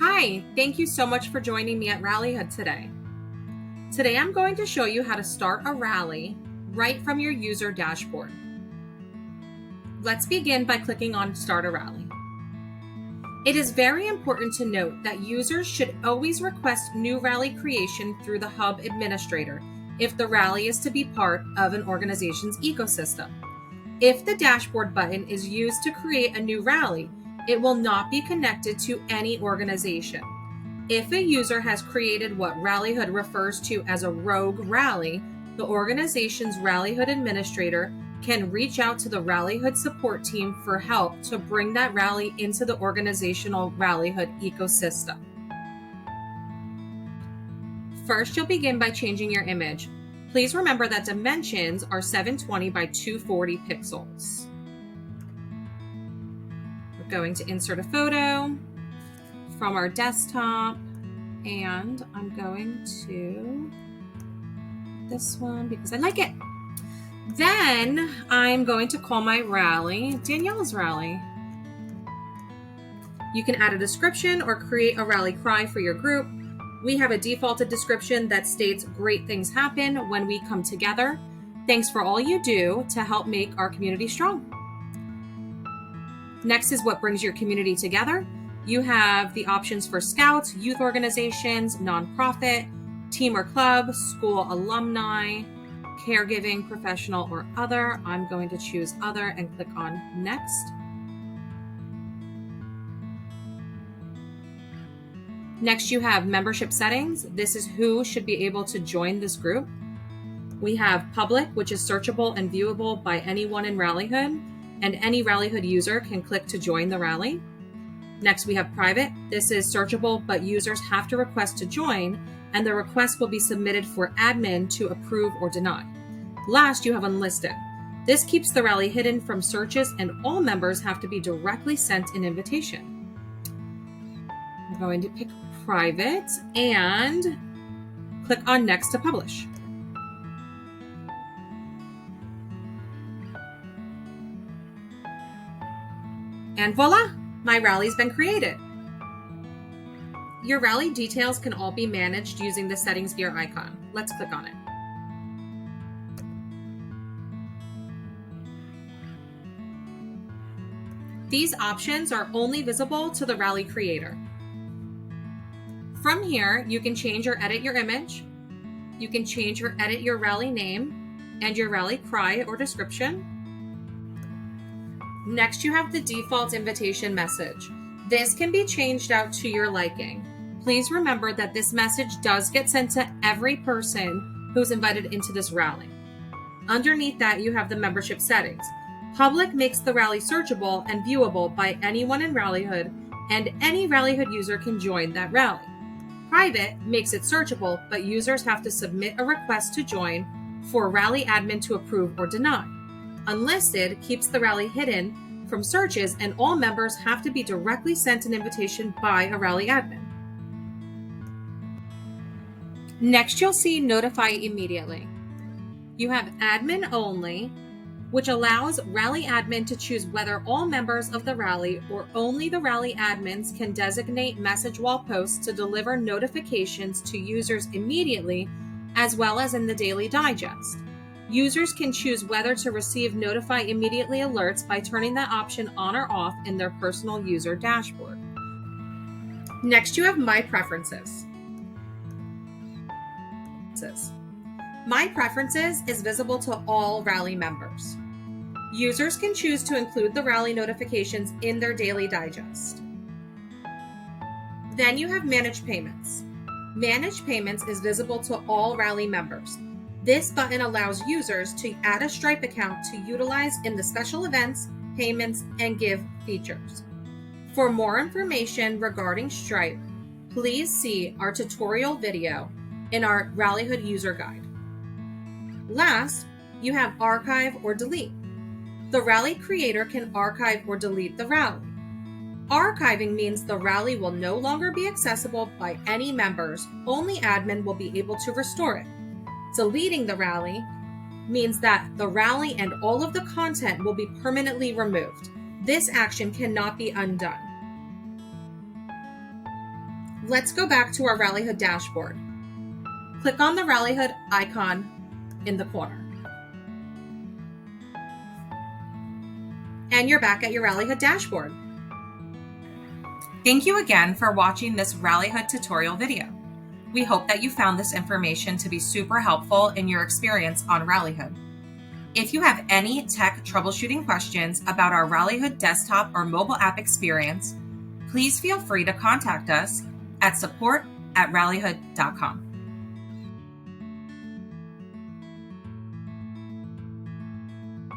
Hi, thank you so much for joining me at Rallyhood today. Today I'm going to show you how to start a rally right from your user dashboard. Let's begin by clicking on Start a Rally. It is very important to note that users should always request new rally creation through the Hub administrator if the rally is to be part of an organization's ecosystem. If the dashboard button is used to create a new rally, it will not be connected to any organization. If a user has created what Rallyhood refers to as a rogue rally, the organization's Rallyhood administrator can reach out to the Rallyhood support team for help to bring that rally into the organizational Rallyhood ecosystem. First, you'll begin by changing your image. Please remember that dimensions are 720 by 240 pixels. We're going to insert a photo from our desktop, and I'm going to this one because I like it. Then I'm going to call my rally Danielle's Rally. You can add a description or create a rally cry for your group. We have a defaulted description that states great things happen when we come together. Thanks for all you do to help make our community strong. Next is what brings your community together. You have the options for scouts, youth organizations, nonprofit, team or club, school alumni, caregiving, professional, or other. I'm going to choose other and click on next. Next, you have membership settings. This is who should be able to join this group. We have public, which is searchable and viewable by anyone in Rallyhood, and any Rallyhood user can click to join the rally. Next, we have private. This is searchable, but users have to request to join, and the request will be submitted for admin to approve or deny. Last, you have unlisted. This keeps the rally hidden from searches, and all members have to be directly sent an invitation. I'm going to pick private and click on next to publish. And voila, my rally's been created. Your rally details can all be managed using the settings gear icon. Let's click on it. These options are only visible to the rally creator. From here, you can change or edit your image. You can change or edit your rally name and your rally cry or description. Next, you have the default invitation message. This can be changed out to your liking. Please remember that this message does get sent to every person who's invited into this rally. Underneath that, you have the membership settings. Public makes the rally searchable and viewable by anyone in Rallyhood, and any Rallyhood user can join that rally. Private makes it searchable, but users have to submit a request to join for rally admin to approve or deny. Unlisted keeps the rally hidden from searches, and all members have to be directly sent an invitation by a rally admin. Next, you'll see Notify Immediately. You have Admin Only, which allows rally admin to choose whether all members of the rally or only the rally admins can designate message wall posts to deliver notifications to users immediately, as well as in the daily digest. Users can choose whether to receive Notify Immediately alerts by turning that option on or off in their personal user dashboard. Next, you have My Preferences. My Preferences is visible to all rally members. Users can choose to include the rally notifications in their daily digest. Then you have Manage Payments. Manage Payments is visible to all rally members. This button allows users to add a Stripe account to utilize in the special events, payments, and give features. For more information regarding Stripe, please see our tutorial video in our Rallyhood user guide. Last, you have Archive or Delete. The rally creator can archive or delete the rally. Archiving means the rally will no longer be accessible by any members. Only admin will be able to restore it. Deleting the rally means that the rally and all of the content will be permanently removed. This action cannot be undone. Let's go back to our Rallyhood dashboard. Click on the Rallyhood icon in the corner. And you're back at your Rallyhood dashboard. Thank you again for watching this Rallyhood tutorial video. We hope that you found this information to be super helpful in your experience on Rallyhood. If you have any tech troubleshooting questions about our Rallyhood desktop or mobile app experience, please feel free to contact us at support@rallyhood.com.